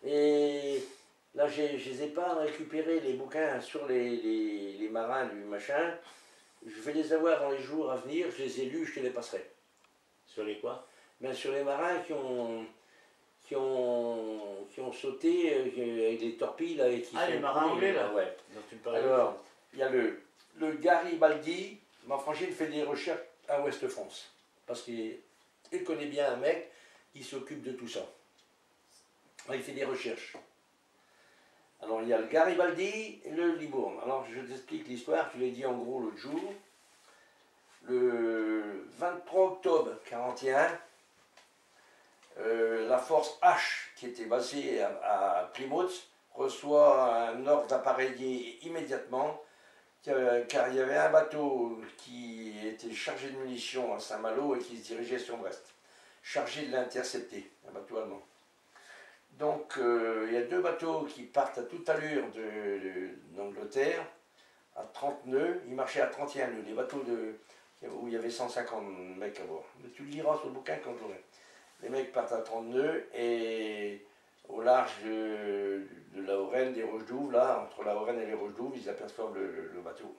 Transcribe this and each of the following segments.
Et là, je les ai pas récupérés, les bouquins sur les marins du machin. Je vais les avoir dans les jours à venir, je les ai lus, je te les passerai. Sur les quoi? Ben, sur les marins qui ont sauté avec des torpilles là, et qui Ah, sont les marins anglais là? ouais. Dont tu me parlais. Alors, il y a le Garibaldi. Ma frangine fait des recherches à Ouest-France. Parce qu'il connaît bien un mec qui s'occupe de tout ça. Il fait des recherches. Alors, il y a le Garibaldi et le Libourne. Alors, je t'explique l'histoire, je l'ai dit en gros l'autre jour. Le 23 octobre 1941, la force H, qui était basée à Plymouth, reçoit un ordre d'appareiller immédiatement, car il y avait un bateau qui était chargé de munitions à Saint-Malo et qui se dirigeait sur Brest, chargé de l'intercepter, un bateau allemand. Donc il y a deux bateaux qui partent à toute allure d'Angleterre, à 30 nœuds, ils marchaient à 31 nœuds, les bateaux où il y avait 150 mecs à bord. Mais tu le liras sur le bouquin quand j'aurai. Les mecs partent à 30 nœuds et au large de la Lorraine, des Roches d'Ouve, là, entre la Lorraine et les Roches d'Ouve, ils aperçoivent le bateau.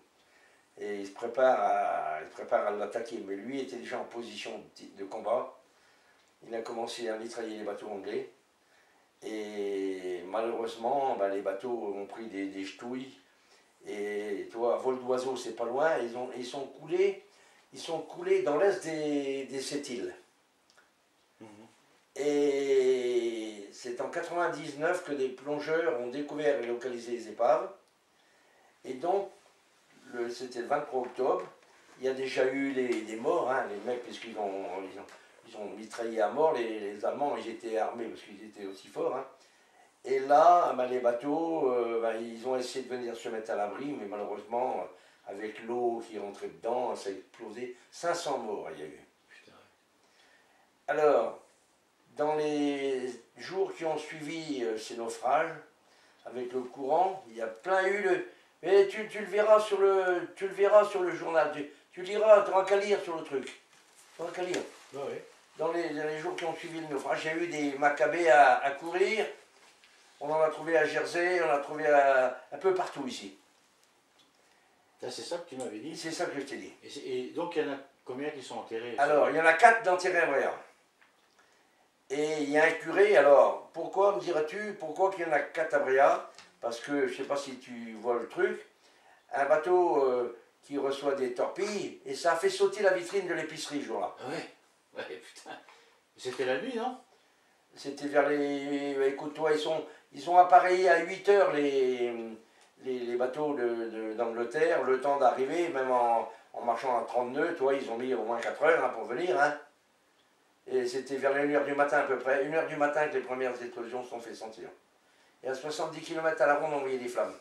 Et ils se préparent à l'attaquer. Mais lui était déjà en position de combat. Il a commencé à mitrailler les bateaux anglais. Et malheureusement, ben, les bateaux ont pris des ch'touilles. Et tu vois, vol d'oiseau, c'est pas loin. Ils sont coulés dans l'est des Sept-Îles. Et c'est en 99 que des plongeurs ont découvert et localisé les épaves. Et donc, c'était le 23 octobre, il y a déjà eu des morts, hein, les mecs, puisqu'ils ont mitraillé à mort, les Allemands, ils étaient armés parce qu'ils étaient aussi forts. Hein. Et là, ben, les bateaux, ils ont essayé de venir se mettre à l'abri, mais malheureusement, avec l'eau qui rentrait dedans, ça a explosé. 500 morts, il y a eu. Putain. Alors, dans les jours qui ont suivi ces naufrages, avec le courant, il y a plein eu de... Mais tu le verras sur le journal, tu liras, tu n'auras qu'à lire sur le truc. Tu n'auras qu'à lire. Ouais, ouais. Dans les jours qui ont suivi le naufrage, il y a eu des macabées à courir. On en a trouvé à Jersey, on en a trouvé un peu partout ici. C'est ça que tu m'avais dit. C'est ça que je t'ai dit. Et donc il y en a combien qui sont enterrés? Alors, il y en a 4 d'enterrés à Bréa. Et il y a un curé, alors, pourquoi, me diras-tu, pourquoi qu'il y en a 4 à Bréa? Parce que, je ne sais pas si tu vois le truc, un bateau qui reçoit des torpilles, et ça a fait sauter la vitrine de l'épicerie ce jour-là. Ah ouais? Ouais, putain. C'était la nuit, non? C'était vers les... Écoute, toi, ils ont appareillé à 8 heures les bateaux d'Angleterre, le temps d'arriver, même en marchant à 30 nœuds, toi, ils ont mis au moins 4 heures hein, pour venir. Hein. Et c'était vers 1h du matin à peu près, 1h du matin que les premières explosions se sont fait sentir. Et à 70 km à la ronde, on voyait des flammes.